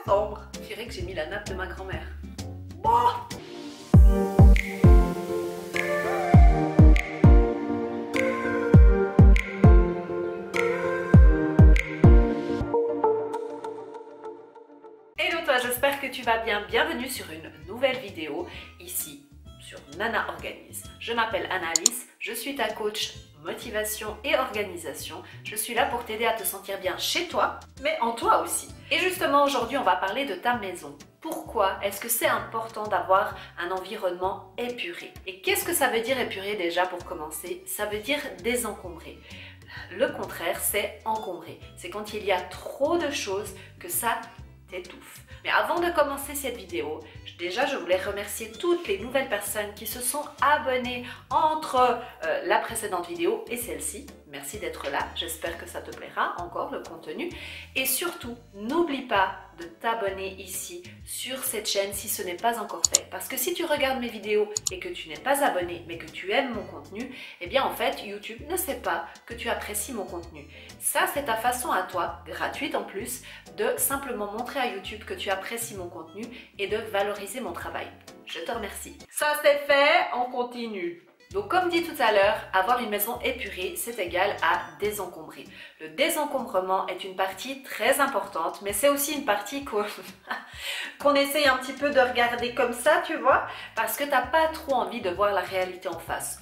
septembre. Je dirais que j'ai mis la nappe de ma grand-mère. Bon. Hello toi, j'espère que tu vas bien. Bienvenue sur une nouvelle vidéo ici sur Nana Organise. Je m'appelle Annalise, je suis ta coach motivation et organisation. Je suis là pour t'aider à te sentir bien chez toi, mais en toi aussi. Et justement aujourd'hui on va parler de ta maison. Pourquoi est-ce que c'est important d'avoir un environnement épuré? Et qu'est-ce que ça veut dire épuré déjà pour commencer? Ça veut dire désencombrer. Le contraire, c'est encombrer. C'est quand il y a trop de choses que ça t'étouffe. Mais avant de commencer cette vidéo, déjà je voulais remercier toutes les nouvelles personnes qui se sont abonnées entre la précédente vidéo et celle-ci. Merci d'être là, j'espère que ça te plaira encore le contenu. Et surtout, n'oublie pas de t'abonner ici sur cette chaîne si ce n'est pas encore fait. Parce que si tu regardes mes vidéos et que tu n'es pas abonné mais que tu aimes mon contenu, eh bien en fait YouTube ne sait pas que tu apprécies mon contenu. Ça c'est ta façon à toi, gratuite en plus, de simplement montrer à YouTube que tu apprécies mon contenu et de valoriser mon travail. Je te remercie. Ça c'est fait, on continue. Donc comme dit tout à l'heure, avoir une maison épurée, c'est égal à désencombrer. Le désencombrement est une partie très importante, mais c'est aussi une partie qu'on essaye un petit peu de regarder comme ça, tu vois, parce que tu n'as pas trop envie de voir la réalité en face.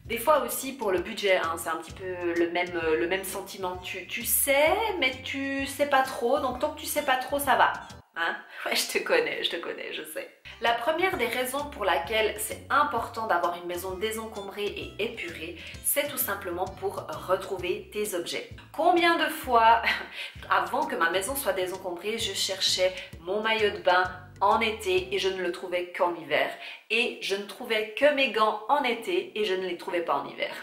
Des fois aussi pour le budget, hein, c'est un petit peu le même sentiment. Tu sais, mais tu sais pas trop, donc tant que tu sais pas trop, ça va. Hein? Ouais, je te connais, je sais. La première des raisons pour laquelle c'est important d'avoir une maison désencombrée et épurée, c'est tout simplement pour retrouver tes objets. Combien de fois, avant que ma maison soit désencombrée, je cherchais mon maillot de bain en été et je ne le trouvais qu'en hiver. Et je ne trouvais que mes gants en été et je ne les trouvais pas en hiver.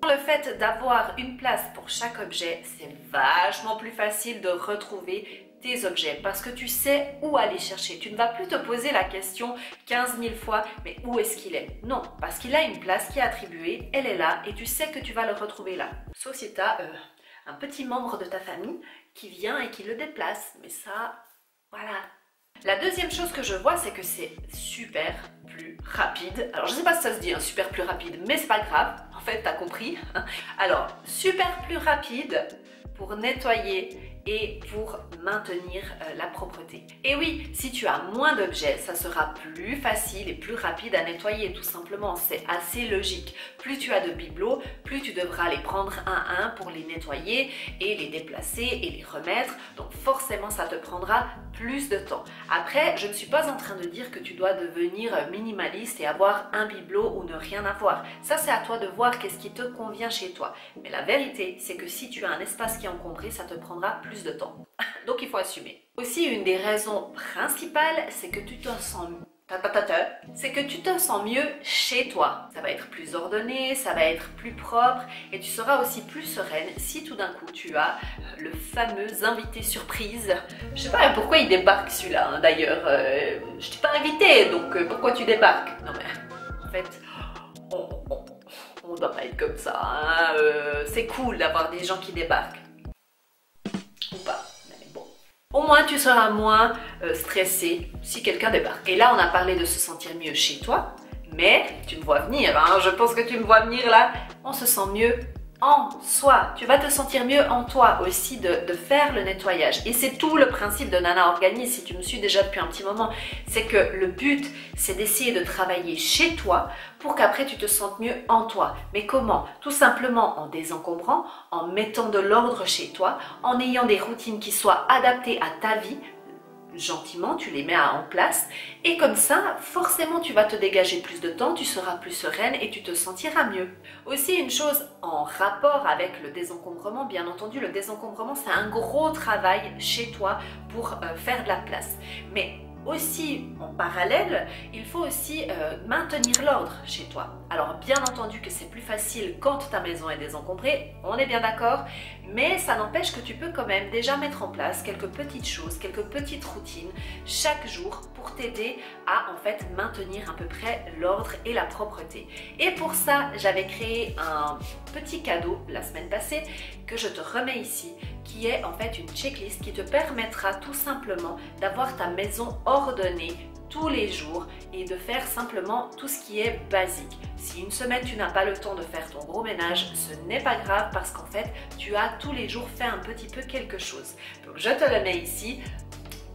Le fait d'avoir une place pour chaque objet, c'est vachement plus facile de retrouver tes objets parce que tu sais où aller chercher. Tu ne vas plus te poser la question 15 000 fois, mais où est-ce qu'il est? Non, parce qu'il a une place qui est attribuée, elle est là et tu sais que tu vas le retrouver là. Sauf si tu as un petit membre de ta famille qui vient et qui le déplace, mais ça, voilà. La deuxième chose que je vois, c'est que c'est super plus rapide. Alors, je ne sais pas si ça se dit, hein, super plus rapide, mais c'est pas grave. En fait, t'as compris. Alors, super plus rapide pour nettoyer et pour maintenir la propreté. Et oui, si tu as moins d'objets, ça sera plus facile et plus rapide à nettoyer, tout simplement. C'est assez logique. Plus tu as de bibelots, plus tu devras les prendre un à un pour les nettoyer et les déplacer et les remettre. Donc forcément, ça te prendra plus de temps. Après, je ne suis pas en train de dire que tu dois devenir minimaliste et avoir un bibelot ou ne rien avoir. Ça, c'est à toi de voir qu'est-ce qui te convient chez toi. Mais la vérité, c'est que si tu as un espace qui est encombré, ça te prendra plus de temps. Donc, il faut assumer. Aussi, une des raisons principales, c'est que tu te sens mieux chez toi. Ça va être plus ordonné, ça va être plus propre et tu seras aussi plus sereine si tout d'un coup tu as le fameux invité surprise. Je sais pas pourquoi il débarque celui-là, hein, d'ailleurs. Je t'ai pas invité, donc pourquoi tu débarques? Non mais en fait, on doit pas être comme ça. Hein, c'est cool d'avoir des gens qui débarquent. Ou pas. Au moins, tu seras moins stressé si quelqu'un débarque. Et là, on a parlé de se sentir mieux chez toi, mais tu me vois venir, hein, je pense que tu me vois venir là, on se sent mieux en soi. Tu vas te sentir mieux en toi aussi de faire le nettoyage. Et c'est tout le principe de Nana Organise, si tu me suis déjà depuis un petit moment. C'est que le but, c'est d'essayer de travailler chez toi pour qu'après tu te sentes mieux en toi. Mais comment? Tout simplement en désencombrant, en mettant de l'ordre chez toi, en ayant des routines qui soient adaptées à ta vie. Gentiment, tu les mets en place et comme ça, forcément, tu vas te dégager plus de temps, tu seras plus sereine et tu te sentiras mieux. Aussi, une chose en rapport avec le désencombrement, bien entendu, le désencombrement, c'est un gros travail chez toi pour faire de la place. Mais aussi, en parallèle, il faut aussi maintenir l'ordre chez toi. Alors bien entendu que c'est plus facile quand ta maison est désencombrée, on est bien d'accord, mais ça n'empêche que tu peux quand même déjà mettre en place quelques petites choses, quelques petites routines chaque jour pour t'aider à en fait maintenir à peu près l'ordre et la propreté. Et pour ça, j'avais créé un petit cadeau la semaine passée que je te remets ici, qui est en fait une checklist qui te permettra tout simplement d'avoir ta maison ordonnée tous les jours et de faire simplement tout ce qui est basique. Si une semaine tu n'as pas le temps de faire ton gros ménage, ce n'est pas grave parce qu'en fait tu as tous les jours fait un petit peu quelque chose. Donc je te le mets ici.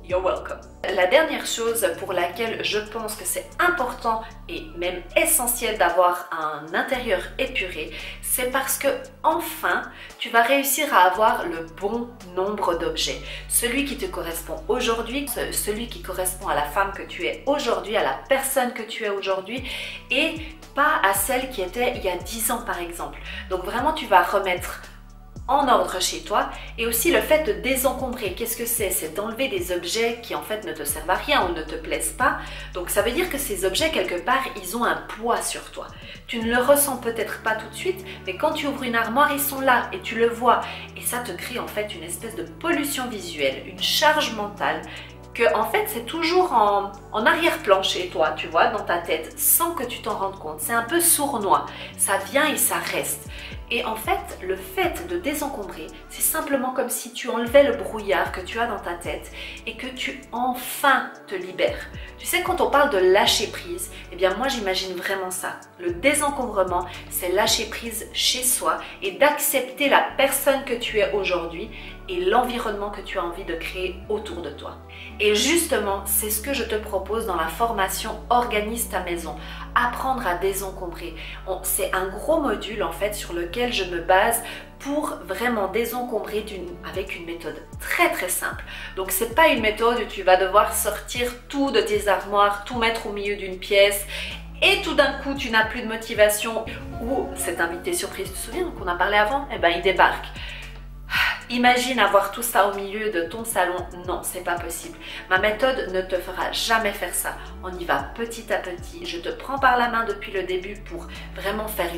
You're welcome. La dernière chose pour laquelle je pense que c'est important et même essentiel d'avoir un intérieur épuré, c'est parce que enfin tu vas réussir à avoir le bon nombre d'objets. Celui qui te correspond aujourd'hui, celui qui correspond à la femme que tu es aujourd'hui, à la personne que tu es aujourd'hui et pas à celle qui était il y a 10 ans par exemple. Donc vraiment tu vas remettre en ordre chez toi et aussi le fait de désencombrer. Qu'est-ce que c'est? C'est d'enlever des objets qui en fait ne te servent à rien ou ne te plaisent pas. Donc ça veut dire que ces objets quelque part ils ont un poids sur toi. Tu ne le ressens peut-être pas tout de suite, mais quand tu ouvres une armoire ils sont là et tu le vois et ça te crée en fait une espèce de pollution visuelle, une charge mentale que en fait c'est toujours en arrière-plan chez toi, tu vois, dans ta tête, sans que tu t'en rendes compte. C'est un peu sournois, ça vient et ça reste. Et en fait, le fait de désencombrer, c'est simplement comme si tu enlevais le brouillard que tu as dans ta tête et que tu enfin te libères. Tu sais, quand on parle de lâcher prise, eh bien moi j'imagine vraiment ça. Le désencombrement, c'est lâcher prise chez soi et d'accepter la personne que tu es aujourd'hui et l'environnement que tu as envie de créer autour de toi. Et justement, c'est ce que je te propose dans la formation Organise ta maison. Apprendre à désencombrer. C'est un gros module en fait sur lequel je me base pour vraiment désencombrer avec une méthode très simple. Donc c'est pas une méthode où tu vas devoir sortir tout de tes armoires, tout mettre au milieu d'une pièce et tout d'un coup tu n'as plus de motivation ou cet invité surprise, tu te souviens qu'on a parlé avant? Eh ben il débarque. Imagine avoir tout ça au milieu de ton salon. Non, c'est pas possible. Ma méthode ne te fera jamais faire ça. On y va petit à petit. Je te prends par la main depuis le début pour vraiment faire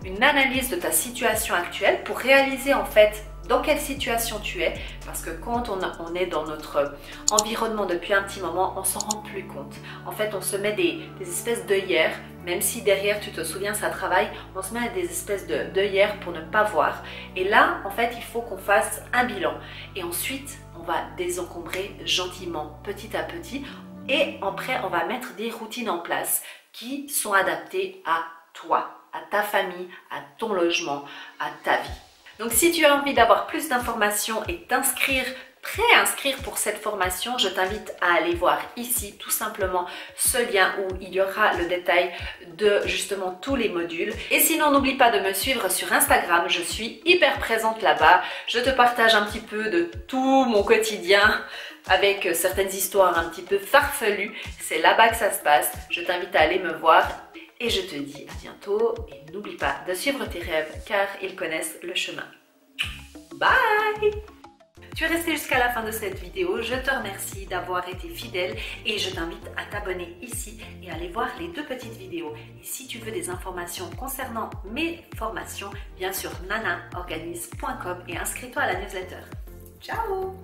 une analyse de ta situation actuelle, pour réaliser en fait dans quelle situation tu es, parce que quand on est dans notre environnement depuis un petit moment, on s'en rend plus compte. En fait, on se met des espèces d'œillères, même si derrière, tu te souviens, ça travaille, on se met des espèces d'œillères pour ne pas voir. Et là, en fait, il faut qu'on fasse un bilan. Et ensuite, on va désencombrer gentiment, petit à petit. Et après, on va mettre des routines en place qui sont adaptées à toi, à ta famille, à ton logement, à ta vie. Donc si tu as envie d'avoir plus d'informations et préinscrire pour cette formation, je t'invite à aller voir ici tout simplement ce lien où il y aura le détail de justement tous les modules. Et sinon, n'oublie pas de me suivre sur Instagram, je suis hyper présente là-bas. Je te partage un petit peu de tout mon quotidien avec certaines histoires un petit peu farfelues. C'est là-bas que ça se passe. Je t'invite à aller me voir. Et je te dis à bientôt et n'oublie pas de suivre tes rêves car ils connaissent le chemin. Bye! Tu es resté jusqu'à la fin de cette vidéo, je te remercie d'avoir été fidèle et je t'invite à t'abonner ici et à aller voir les 2 petites vidéos. Et si tu veux des informations concernant mes formations, bien sûr nanaorganise.com et inscris-toi à la newsletter. Ciao!